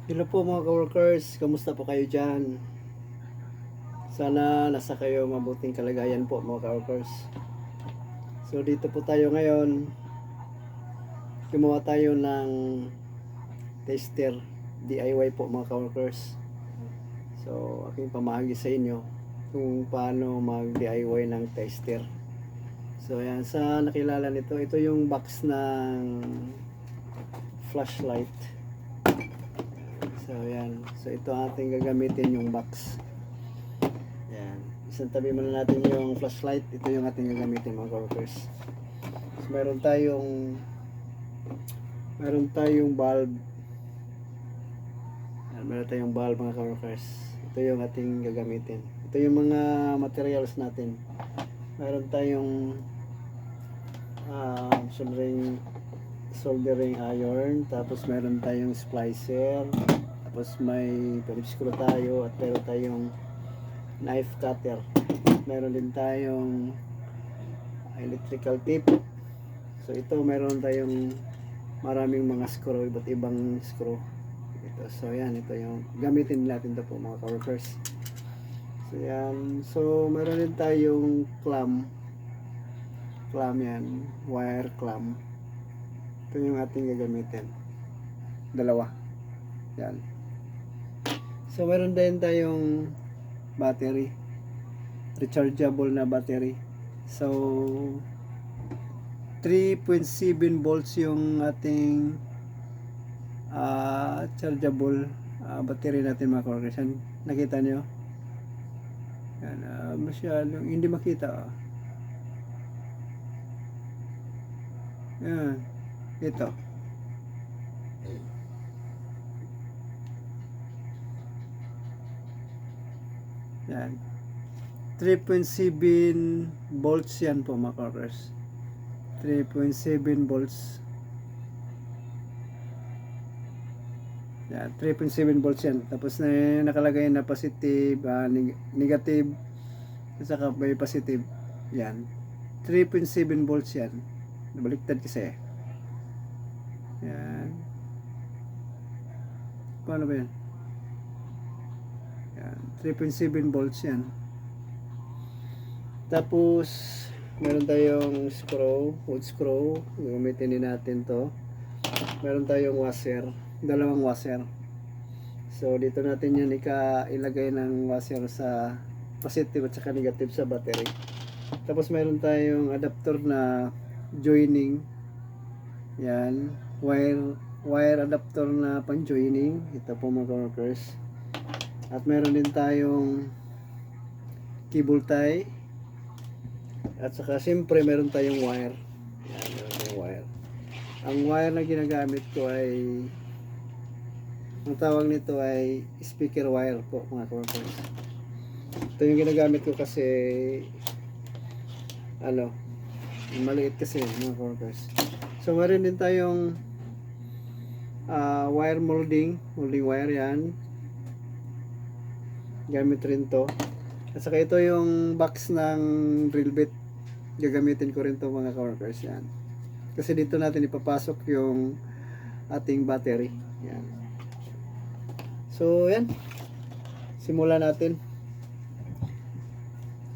Hello po mga coworkers, kamusta po kayo dyan? Sana nasa kayo mabuting kalagayan po mga coworkers. So dito po tayo ngayon, gumawa tayo ng tester DIY po mga coworkers. So aking pamahagi sa inyo kung paano mag DIY ng tester. So yan, sa nakilala nito, ito yung box ng flashlight. So yan, so ito ating gagamitin yung box. Yan, isang tabi muna natin yung flashlight. Ito yung ating gagamitin mga coworkers. So, meron tayong bulb. Yan, meron tayong bulb mga coworkers. Ito yung ating gagamitin. Ito yung mga materials natin. Meron tayong soldering iron, tapos meron tayong splicer, tapos may Phillips screw tayo, at meron tayong knife cutter. Meron din tayong electrical tape. So ito, meron tayong maraming mga screw, iba't ibang screw. Ito, so yan, ito yung gamitin natin ito po mga coworkers. So yan, so meron din tayong clamp yan, wire clamp. Ito yung ating gagamitin, dalawa yan. So meron din tayong battery, rechargeable na battery. So 3.7 volts yung ating chargeable battery natin mga coworkers. Nakita nyo yan, masyadong hindi makita. Yan, ito yan, 3.7 volts yan po mga coworkers. 3.7 volts yan, 3.7 volts yan. Tapos nakalagay na positive, negative, at saka may positive yan. 3.7 volts yan. Nabaliktad kasi yan. Paano ba yan? Yan, 3.7 volts yan. Tapos meron tayong wood screw, gagamitin din natin to. Meron tayong washer, dalawang washer. So dito natin yan ilagay ng washer sa positive at saka negative sa battery. Tapos meron tayong adapter na joining, yan, wire adapter na pang joining. Ito po mga coworkers. At meron din tayong cable tie. At saka siyempre meron tayong wire. Yan, meron tayong wire. Ang wire na ginagamit ko ay, ang tawag nito ay speaker wire po mga coworkers. Ito yung ginagamit ko kasi maliit kasi mga coworkers. So meron din tayong wire molding wire yan. Gamit rin to. At saka ito yung box ng drill bit. Gagamitin ko rin to mga coworkers yan. Kasi dito natin ipapasok yung ating battery. Yan. So yan. Simulan natin.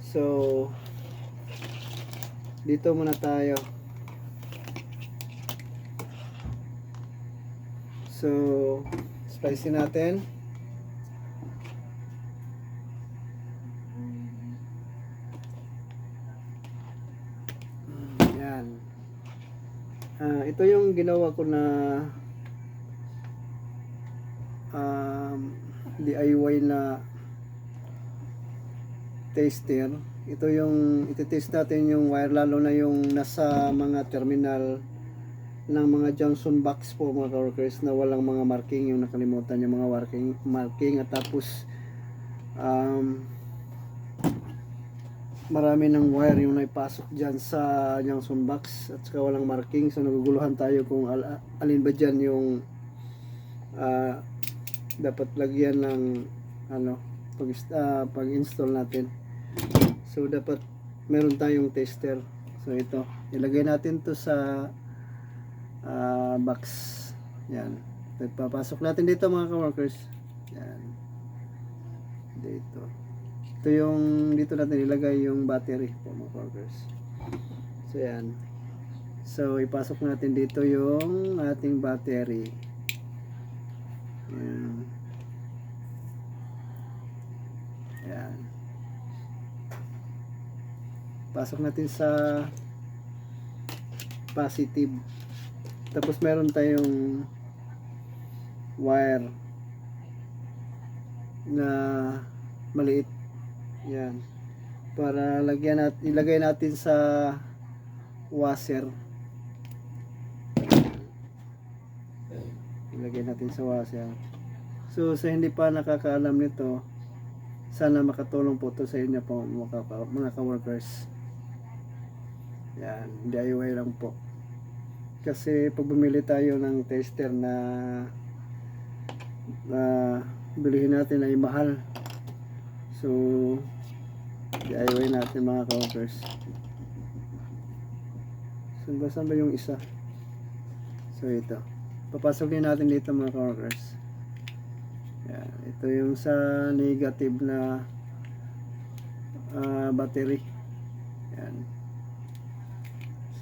So dito muna tayo. So splice natin. Yan. Ito yung ginawa ko na DIY na tester. Ito yung iti-test natin yung wire, lalo na yung nasa mga terminal ng mga junction box po mga coworkers na walang mga marking, yung nakalimutan yung mga marking at tapos marami ng wire yung naipasok dyan sa junction box at saka walang marking. So naguguluhan tayo kung alin ba dyan yung dapat lagyan ng pag-install natin. So dapat meron tayong tester. So ito, ilagay natin to sa box. Yan. Papasok natin dito mga ka-workers. Yan. Dito. Ito yung dito natin ilagay yung battery po mga ka-workers. So yan. So ipasok natin dito yung ating battery. Yan. Yan. Pasok natin sa positive. Tapos meron tayong wire na maliit. Yan. Para ilagay natin sa washer. Ilagay natin sa washer. So sa hindi pa nakakaalam nito, sana makatulong po to sa inyo po mga ka-workers. Yan, DIY lang po. Kasi pag bumili tayo ng tester na bilihin natin ay mahal. So DIY natin mga ka-workers. Saan ba yung isa? So ito. Papasok din natin dito mga ka-workers. Yan, ito yung sa negative na battery. Yan.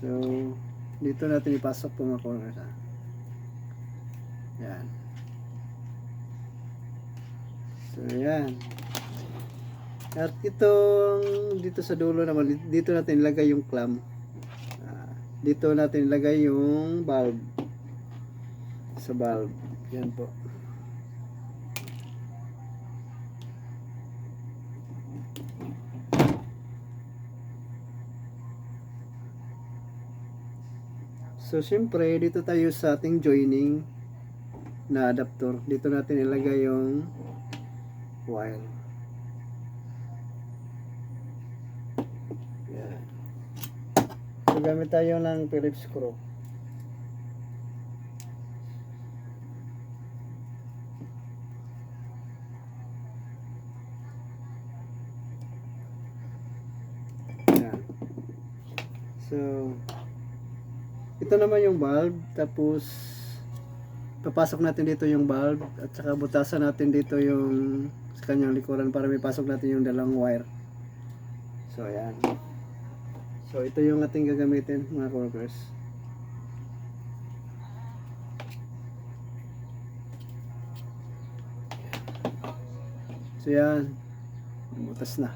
So dito natin ipasok po mga ka-workers. Yan. So yan. At itong dito sa dulo naman, dito natin ilagay yung clamp. Dito natin ilagay yung bulb. Sa bulb. Yan po. So syempre dito tayo sa ating joining na adapter. Dito natin ilagay yung wire. Yan. So gamit tayo ng Phillips screw. Yan. So ito naman yung bulb, tapos papasok natin dito yung bulb at saka butasan natin dito yung sa kanyang likuran para may pasok natin yung dalawang wire. So ayan. So ito yung ating gagamitin mga workers. So yan, butas na.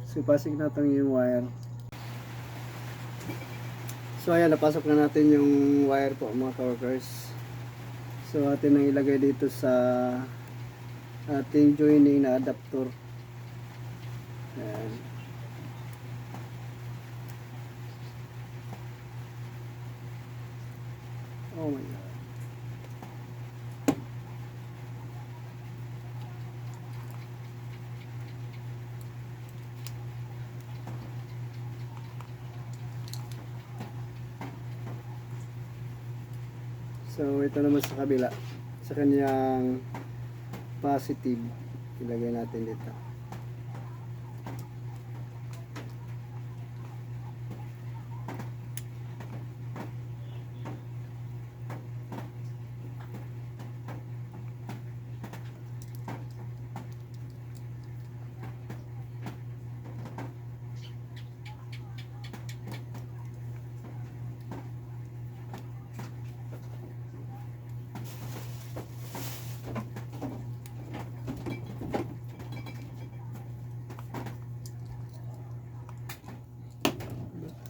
So pasok natin yung wire. So ayan, napasok na natin yung wire po mga ka-workers. So atin nang ilagay dito sa ating joining na adapter. Ayan. Oh my God. So ito naman sa kabila, sa kanyang positive, ilagay natin dito.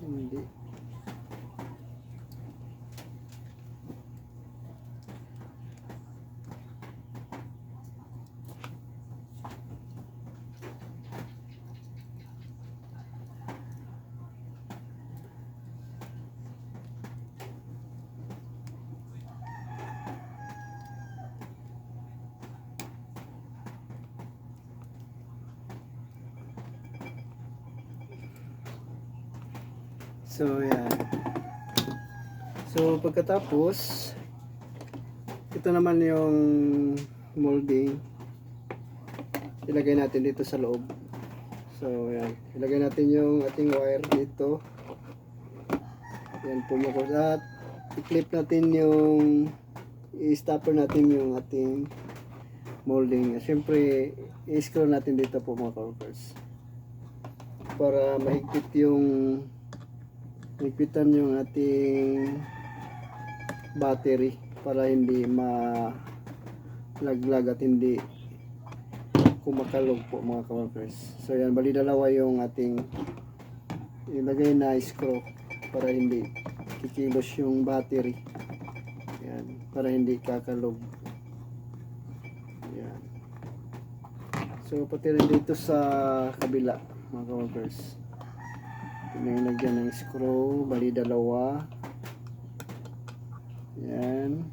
Hindi. So yan. So pagkatapos, ito naman yung molding. Ilagay natin dito sa loob. So yan, ilagay natin yung ating wire dito. Yan, pumukos at i-clip natin i-stopper natin yung ating molding. Siyempre, i-screw natin dito po mga ka-workers. Para mahigpitan yung ating battery. Para hindi malaglag at hindi kumakalog po mga ka-workers. So yan, bali dalawa yung ating ilagay na screw para hindi kikilos yung battery. Yan, para hindi kakalog. Yan. So pati rin dito sa kabila mga ka-workers. Pinalagyan ng screw, bali dalawa. Yan.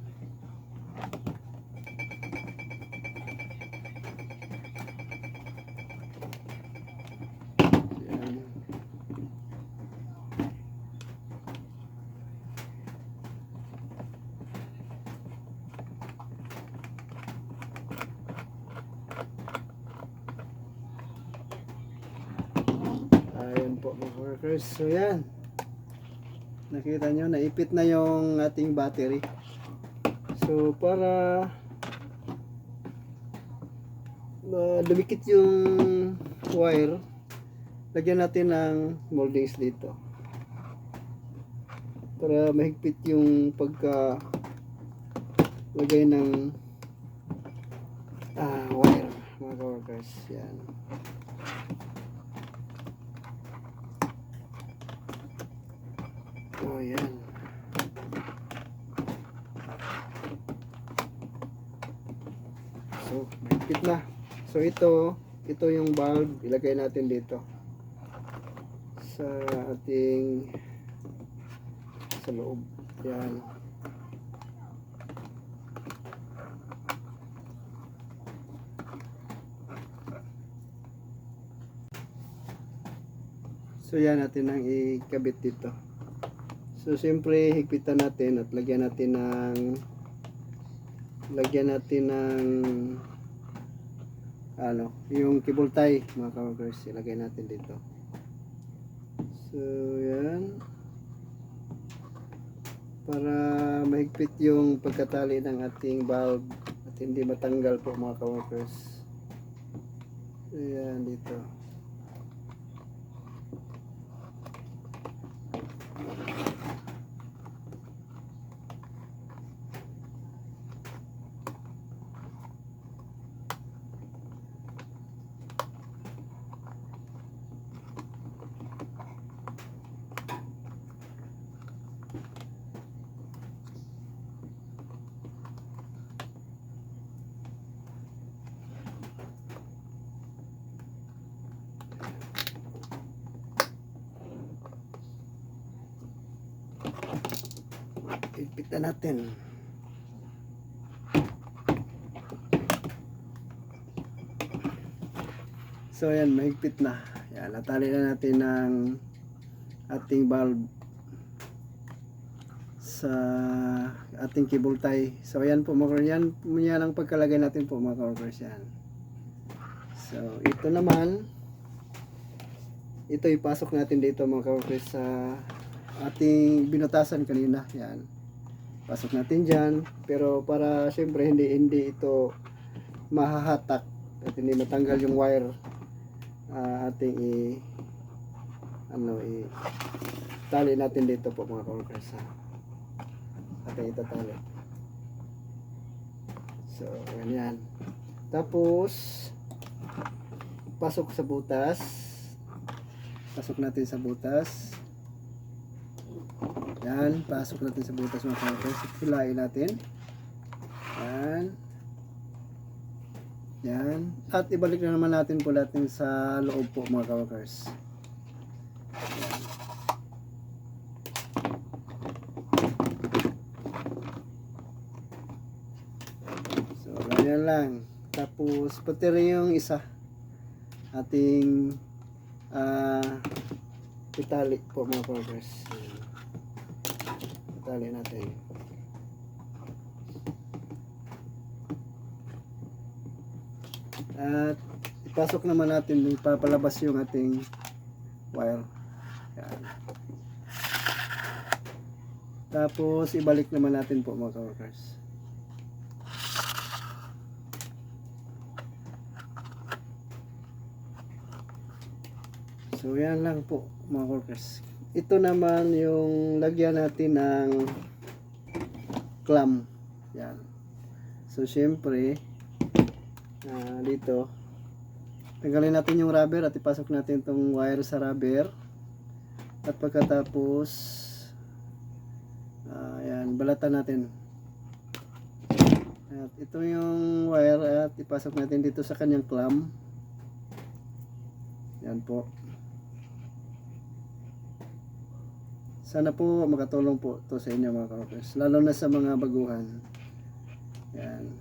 Yan. Ayan po mga workers. So yan. Nakita nyo, naipit na yung ating battery. So para dumikit yung wire, lagyan natin ng moldings dito. Para mahigpit yung pagka lagay ng wire mga workers. Yan. Oh, yan. So, mahigpit na. So, ito yung bulb. Ilagay natin dito. Sa ating sa loob. Yan. So, yan natin ang ikabit dito. So siyempre higpitan natin at lagyan natin ng yung cable tie mga ka-workers, ilagay natin dito. So yan, para mahigpit yung pagkatali ng ating bulb at hindi matanggal po mga ka-workers. So yan dito. Higpitan natin. So ayan, mahigpit na. Yan, natali na natin ng ating bulb sa ating cable tie. So ayan po mga yan ang pagkalagay natin po mga ka-workers yan. So ito naman, ito ipasok natin dito mga ka-workers sa ating binutasan kanina. Yan. Pasok natin dyan. Pero para siyempre hindi ito mahahatak at hindi matanggal yung wire, ating tali natin dito po mga ka-workers. Ating itatali. So ganyan. Tapos pasok sa butas. Pasok natin sa butas. Yan, pasok natin sa butas mga ka-workers. Hilain natin. Yan. Yan. At ibalik na naman natin po natin sa loob po mga ka-workers. Yan. So, ganyan lang. Tapos, pati rin yung isa. Ating itali po mga ka-workers. Itali natin. At ipasok naman natin, ipapalabas yung ating wire. Yan. Tapos ibalik naman natin po mga ka-workers. So yan lang po mga workers. Ito naman yung lagyan natin ng clamp. Yan. So syempre dito tanggalin natin yung rubber at ipasok natin tong wire sa rubber. At pagkatapos yan, balatan natin. At ito yung wire at ipasok natin dito sa kanyang clamp. Yan po. Sana po makatulong po to sa inyo mga ka-workers, lalo na sa mga baguhan. Yan.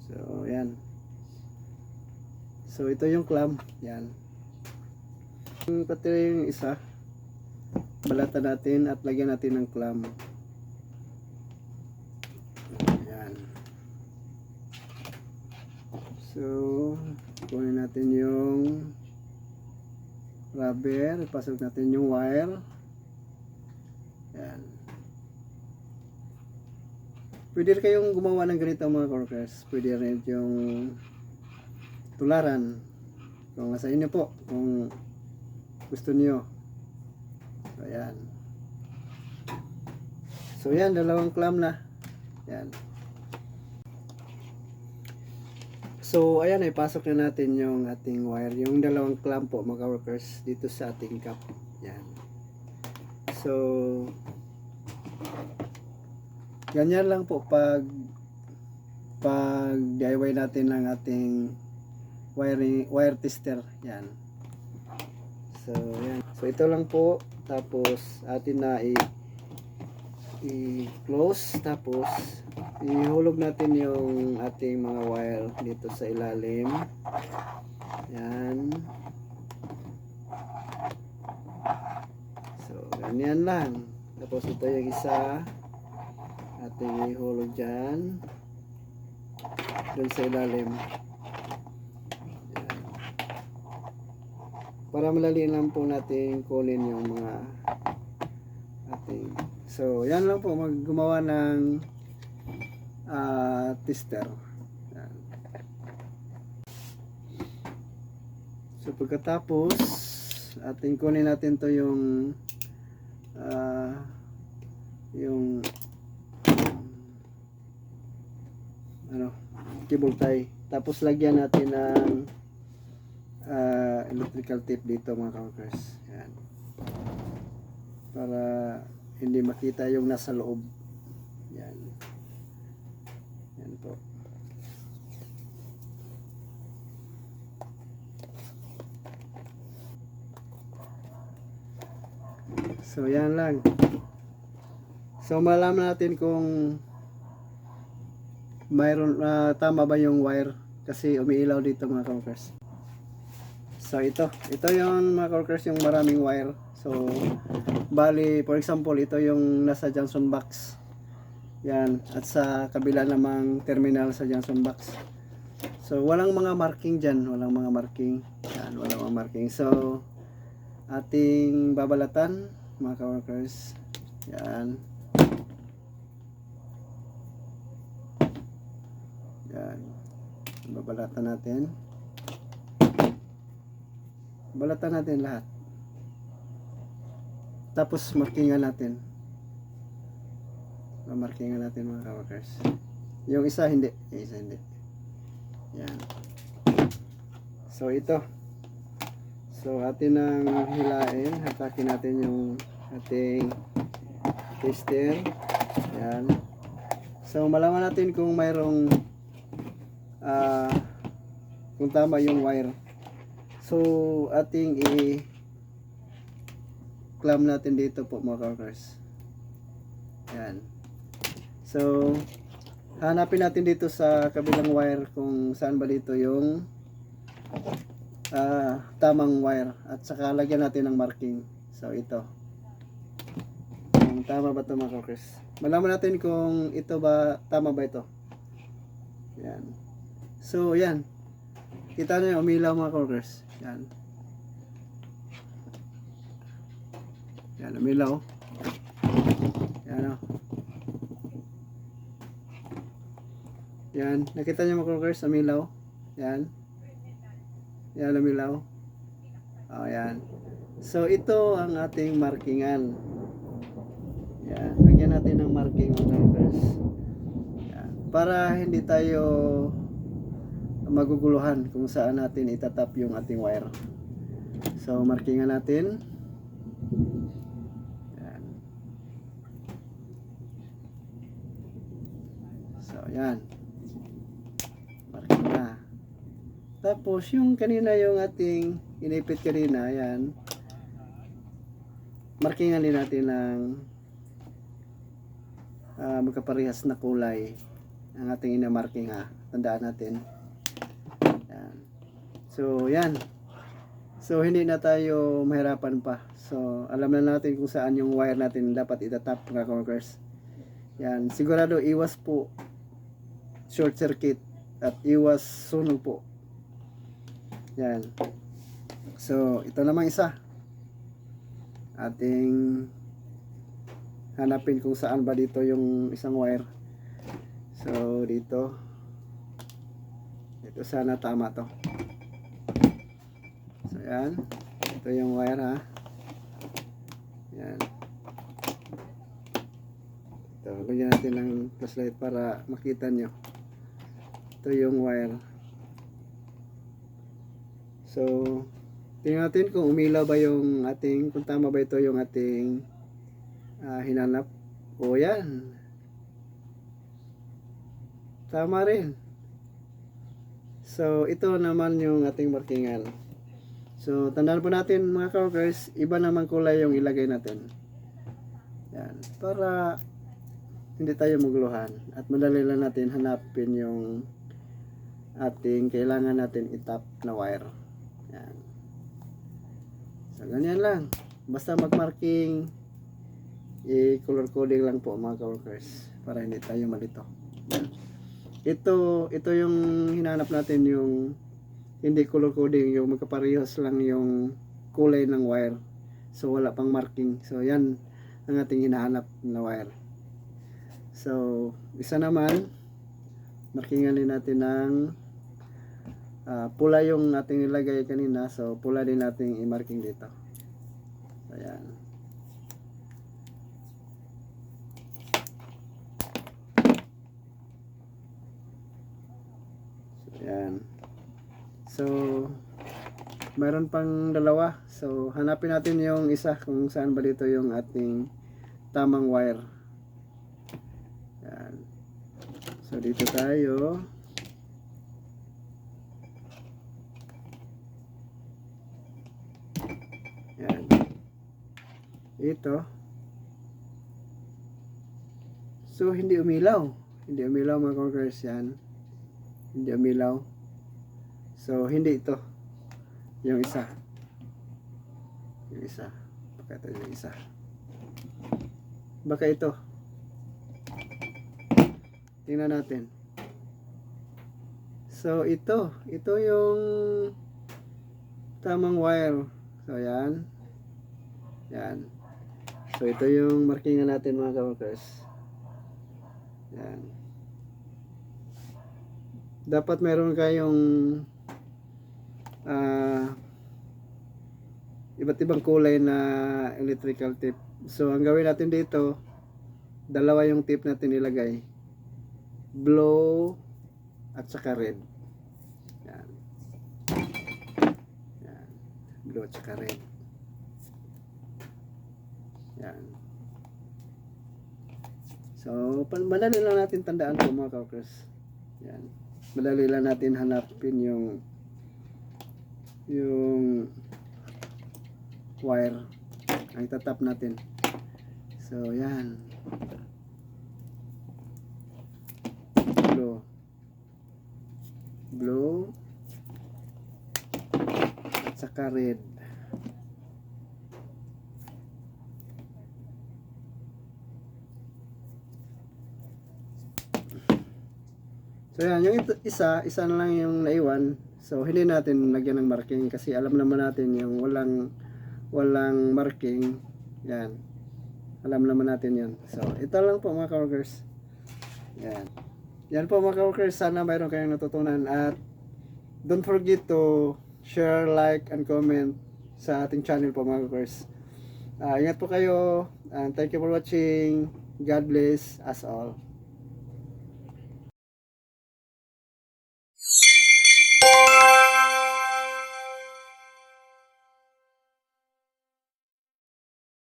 So yan. So ito yung clamp. Yan. Pati yung isa, balatan natin at lagyan natin ng clamp. Yan. So kunin natin yung rubber, ipasok natin yung wire. Yan. Pwede kayong gumawa ng ganito mga workers. Pwede rin yung tularan. Kung nasa inyo po, kung gusto niyo. So, ayan. So, yan. Dalawang clamp na. Yan. So, ayan. Ipasok na natin yung ating wire. Yung dalawang clamp po, mga workers, dito sa ating cap. Yan. So, ganyan lang po pag DIY natin ng ating wire tester. Yan. So yan. So ito lang po, tapos atin na i-close, tapos ihulog natin yung ating mga wire dito sa ilalim. Yan. So ganyan lang. Tapos ito yung isa, ating ihulog dyan dun sa ilalim. Yan. Para madali lang po natin kunin yung mga ating, so yan lang po, gumawa ng tester. Yan. So pagkatapos ating kunin natin to yung cable tie, tapos lagyan natin ng electrical tape dito mga ka-workers. Yan. Para hindi makita yung nasa loob. Yan. Yan po. So yan lang. So malaman natin kung mayroon tama ba yung wire, kasi umiilaw dito mga ka-workers. So ito yung mga ka-workers, yung maraming wire. So bali, for example, ito yung nasa junction box. Yan, at sa kabila namang terminal sa junction box. So walang mga marking dyan, walang mga marking. Yan, walang mga marking. So ating babalatan mga ka-workers. Yan. Yan. Babalatan natin. Balatan natin lahat. Tapos markingan natin. Markingan natin mga ka-workers. Yung isa hindi. Yung isa hindi. Yan. So ito. So atin nang hilain. Hatakin natin yung ating tester. Yan. So malaman natin kung mayroong kung tama yung wire. So ating i-clamp natin dito po mga ka-workers. Yan. So hanapin natin dito sa kabilang wire kung saan ba dito yung tamang wire, at saka lagyan natin ng marking. So ito, kung tama ba ito mga ka-workers. Malaman natin kung ito ba, tama ba ito. Yan. So yan, kita nyo yung umilaw mga ka-workers. Yan. Yan, umilaw. Yan o. Yan, nakita niyo mga ka-workers, umilaw. Yan. Yan, umilaw. Oh, yan. So, ito ang ating markingan. Yan, lagyan natin ng marking mga ka-workers. Yan. Para hindi tayo maguguluhan kung saan natin itatap yung ating wire. So, markingan natin. Yan. So, yan. Marking na. Tapos, yung kanina yung ating inipit kanina, yan. Markingan din natin ng magkaparehas na kulay ang ating inamarking ha. Tandaan natin. Yan. So, yan. So, hindi na tayo mahirapan pa. So, alam na natin kung saan yung wire natin dapat itatap mga ka-workers. Yan. Sigurado, iwas po short circuit at iwas sunog po. Yan. So, ito namang isa. Ating hanapin kung saan ba dito yung isang wire. So, dito. Ito sana tama to. So, yan. Ito yung wire ha. Yan. Ito, lagyan natin ng flashlight para makita nyo. Ito yung wire. So, tingnan natin kung umilaw ba yung ating, kung tama ba ito yung ating hinanap. O yan. Tama rin. So, ito naman yung ating markingan. So, tandaan po natin mga ka-workers, iba naman kulay yung ilagay natin. Yan. Para hindi tayo maguluhan at madali lang natin hanapin yung ating kailangan natin itap na wire. Yan. So, ganyan lang. Basta mag-marking, i-color coding lang po mga ka-workers para hindi tayo malito. Yan. Ito yung hinanap natin, yung hindi color coding, yung magkaparehas lang yung kulay ng wire. So, wala pang marking. So, yan ang ating hinahanap na wire. So, isa naman, markingan din natin ng pula yung ating nilagay kanina. So, pula din natin i-marking dito. Ayan. So, ayan. So, mayroon pang dalawa. So, hanapin natin yung isa kung saan ba dito yung ating tamang wire. Ayan. So, dito tayo. Ayan. Ito. So, hindi umilaw. Hindi umilaw mga ka-workers yan. Hindi umilaw. So, hindi ito. Yung isa. Yung isa. Baka ito yung isa. Baka ito. Tingnan natin. So, ito. Ito yung tamang wire. So, yan. Yan. So, ito yung markingan natin mga ka-workers. Yan. Dapat meron kayong iba't ibang kulay na electrical tape. So, ang gawin natin dito, dalawa yung tape natin ilagay. Blue at saka red. Yan. Yan. Blue at saka red. Yan. So, madali lang natin tandaan po mga ka-workers. Yan. Madali lang natin hanapin yung wire ang itatap natin. So, yan. Blue at saka red. So yan, yung isa na lang yung naiwan. So hindi natin lagyan ng marking kasi alam naman natin yung walang marking. Yan. Alam naman natin yun. So ito lang po mga ka-workers. Yan. Yan po mga ka-workers, sana mayroon kayong natutunan at don't forget to share, like, and comment sa ating channel po mga ka-workers. Ingat po kayo and thank you for watching. God bless us all.